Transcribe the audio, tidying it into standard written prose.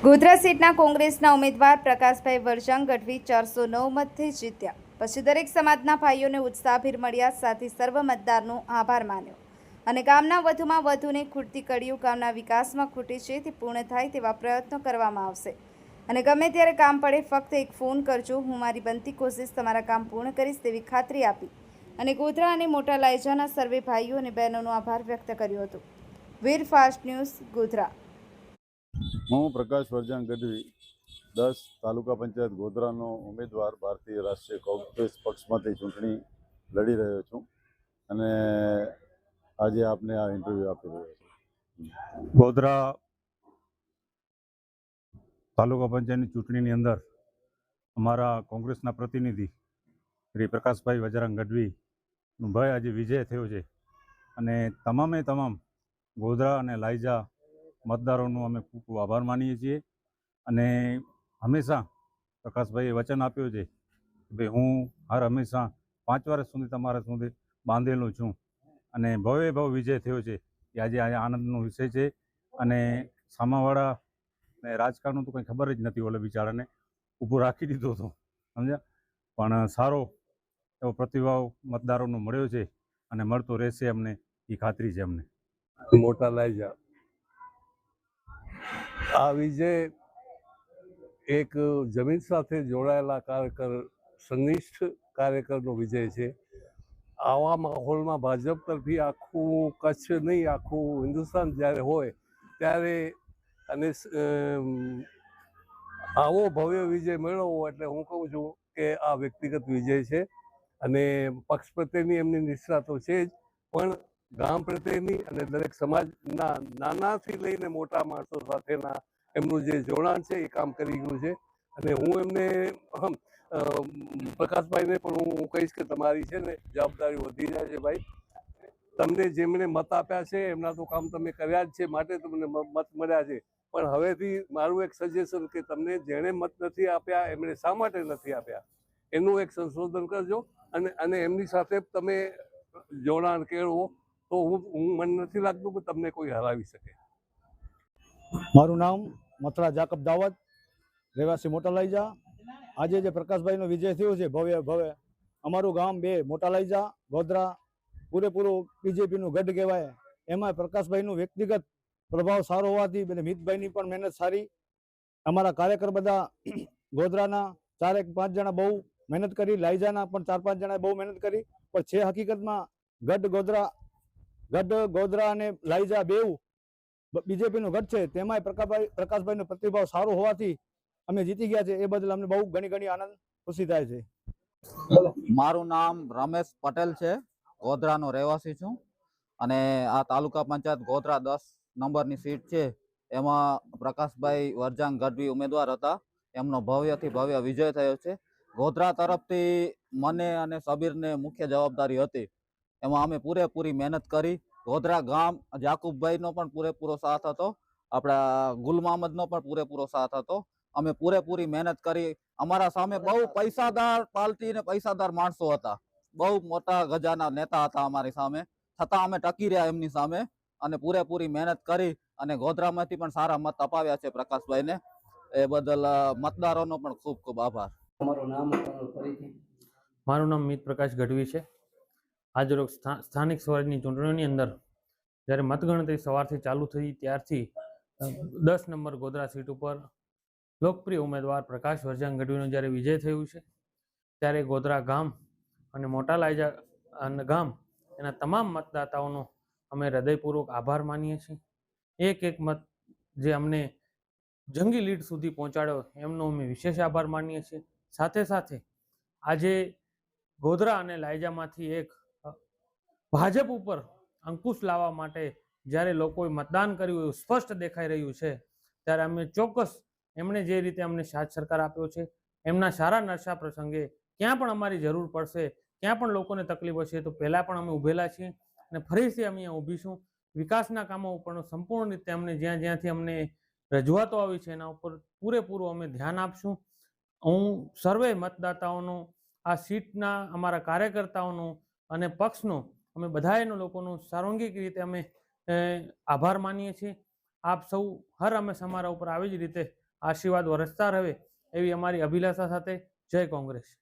ગોધરા સીટના કોંગ્રેસના ઉમેદવાર પ્રકાશભાઈ વરજાંગ ગઢવી 409 મતથી જીત્યા. પછી દરેક સમાજના ભાઈઓને ઉત્સાહભેર મળ્યા, સાથે સર્વ મતદારનો આભાર માન્યો અને ગામના વધુમાં વધુને ખૂટતી કડીઓ ગામના વિકાસમાં ખૂટી છે તે પૂર્ણ થાય તેવા પ્રયત્નો કરવામાં આવશે અને ગમે ત્યારે કામ પડે ફક્ત એક ફોન કરજો, હું મારી બનતી કોશિશ તમારા કામ પૂર્ણ કરીશ તેવી ખાતરી આપી અને ગોધરા અને મોટા લાયજાના સર્વે ભાઈઓ અને બહેનોનો આભાર વ્યક્ત કર્યો હતો. વીર ફાસ્ટ ન્યૂઝ ગોધરા. હું પ્રકાશ વરજાંગ ગઢવી 10 તાલુકા પંચાયત ગોધરાનો ઉમેદવાર ભારતીય રાષ્ટ્રીય કોંગ્રેસ પક્ષમાંથી ચૂંટણી લડી રહ્યો છું અને આજે આપને આ ઇન્ટરવ્યૂ આપી રહ્યો છું. ગોધરા તાલુકા પંચાયતની ચૂંટણીની અંદર અમારા કોંગ્રેસના પ્રતિનિધિ શ્રી પ્રકાશભાઈ વજરાંગ ગઢવીનું ભાઈ આજે વિજય થયો છે અને તમામે તમામ ગોધરા અને લાયજા મતદારોનો અમે ખૂબ ખૂબ આભાર માનીએ છીએ અને હંમેશા પ્રકાશભાઈએ વચન આપ્યું છે કે ભાઈ હું હંમેશા 5 વર્ષ સુધી તમારા સુધી બાંધેલો છું અને ભવ્ય ભવ્ય વિજય થયો છે એ આજે આનંદનો વિષય છે અને સામાવાળાને રાજકારણનું તો કંઈ ખબર જ નથી, ઓલે બિચારાને ઊભો રાખી દીધો હતો, સમજ્યા, પણ સારો એવો પ્રતિભાવ મતદારોનો મળ્યો છે અને મળતો રહેશે અમને, એ ખાતરી છે અમને. મોટા લાયજા આ વિજય એક જમીન સાથે જોડાયેલા કાર્યકર, સંનિષ્ઠ કાર્યકરનો વિજય છે. આવા માહોલમાં ભાજપ તરફી આખું કચ્છ નહીં, આખું હિન્દુસ્તાન જ્યારે હોય ત્યારે અને આવો ભવ્ય વિજય મેળવવો એટલે હું કહું છું કે આ વ્યક્તિગત વિજય છે અને પક્ષ પ્રત્યેની એમની નિષ્ઠા તો છે જ, પણ ગામ પ્રત્યેની અને દરેક સમાજના નાનાથી લઈને મોટા માણસો સાથેના એમનું જે જોડાણ છે એ કામ કરી ગયું છે અને હું એમને પ્રકાશભાઈને પણ હું કહીશ કે તમારી છે ને જવાબદારી વધી જાય છે ભાઈ. તમને જેમણે મત આપ્યા છે એમના તો કામ તમે કર્યા જ છે, માટે તમને મત મળ્યા છે, પણ હવેથી મારું એક સજેશન કે તમને જેણે મત નથી આપ્યા એમણે શા માટે નથી આપ્યા એનું એક સંશોધન કરજો અને એમની સાથે તમે જોડાણ કેળવો તો હું મને નથી લાગતું કે તમને કોઈ હરાવી શકે. મારું નામ મથરા જાકબ દાવત, રહેવાસી મોટા લાયજા. આજે જે પ્રકાશભાઈનો વિજય થયો છે ભવ્ય ભવ્ય, અમારું ગામ બે મોટા લાયજા ગોધરા પૂરેપૂરું બીજેપીનું ગઢ કહેવાય. એમાં પ્રકાશભાઈનું વ્યક્તિગત પ્રભાવ સારો હોવાથી મિતભાઈની પણ મહેનત સારી. અમારા કાર્યકર બધા ગોધરાના 4-5 જણા બહુ મહેનત કરી, લાયજાના પણ 4-5 જણાએ બહુ મહેનત કરી, પણ છે હકીકતમાં ગઢ ગોધરા અને લાયજા બેઉ બીજેપીનું ગઢ છે. તેમાંય પ્રકાશભાઈનો પ્રતિભાવ સારો હોવાથી અમે જીતી ગયા છે. એ બદલ અમને બહુ ઘણી આનંદ ખુશી થાય છે. મારું નામ રમેશ પટેલ છે, ગોધરાનો રહેવાસી છું અને આ તાલુકા પંચાયત ગોધરા 10 નંબરની સીટ છે એમાં પ્રકાશભાઈ વરજાંગ ગઢવી ઉમેદવાર હતા. એમનો ભવ્યથી ભવ્ય વિજય થયો છે. ગોધરા તરફથી મને અને સબીરને મુખ્ય જવાબદારી હતી, એમાં અમે પૂરેપૂરી મહેનત કરી. ગોધરા ગામ જાકુબભાઈનો પણ પૂરેપૂરો સાથ હતો, આપણા ગુલ મહમદનો પણ પૂરેપૂરો સાથ હતો. અમે પૂરેપૂરી મહેનત કરી. અમારા સામે બહુ પૈસાદાર પાર્ટી અને પૈસાદાર માણસો હતા, બહુ મોટા ગજાના નેતા હતા અમારી સામે, છતાં અમે ટકી રહ્યા એમની સામે અને પૂરેપૂરી મહેનત કરી અને ગોધરામાંથી પણ સારા મત અપાવ્યા છે પ્રકાશભાઈને. એ બદલ મતદારોનો પણ ખૂબ ખૂબ આભાર. મારું નામ મિત પ્રકાશ ગઢવી છે. આજરોજ સ્થાનિક સ્વરાજની ચૂંટણીઓની અંદર જ્યારે મતગણતરી સવારથી ચાલુ થઈ ત્યારથી 10 નંબર ગોધરા સીટ ઉપર લોકપ્રિય ઉમેદવાર પ્રકાશ વરજાંગ ગઢવીનો જ્યારે વિજય થયું છે ત્યારે ગોધરા ગામ અને મોટા લાયજા ગામ એના તમામ મતદાતાઓનો અમે હૃદયપૂર્વક આભાર માનીએ છીએ. એક મત જે અમને જંગી લીડ સુધી પહોંચાડ્યો એમનો અમે વિશેષ આભાર માનીએ છીએ. સાથે સાથે આજે ગોધરા અને લાયજામાંથી એક ભાજપ ઉપર અંકુશ લાવવા માટે જ્યારે લોકોએ મતદાન કર્યું એવું સ્પષ્ટ દેખાઈ રહ્યું છે ત્યારે અમે ચોક્કસ એમણે જે રીતે અમને સાથ સરકાર આપ્યો છે, એમના સારા નશા પ્રસંગે ક્યાં પણ અમારી જરૂર પડશે, ક્યાં પણ લોકોને તકલીફ હશે તો પહેલાં પણ અમે ઊભેલા છીએ અને ફરીથી અમે અહીંયા ઊભીશું. વિકાસના કામો ઉપર સંપૂર્ણ રીતે અમને જ્યાંથી અમને રજૂઆતો આવી છે એના ઉપર પૂરેપૂરું અમે ધ્યાન આપશું. હું સર્વે મતદાતાઓનો, આ સીટના અમારા કાર્યકર્તાઓનો અને પક્ષનો, અમે બધાયનો લોકોનો સાર્વંગિક રીતે અમે આભાર માનીએ છીએ. આપ સૌ હર હંમેશા અમારા ઉપર આવી જ રીતે આશીર્વાદ વરસતા રહે એવી અમારી અભિલાષા સાથે જય કોંગ્રેસ.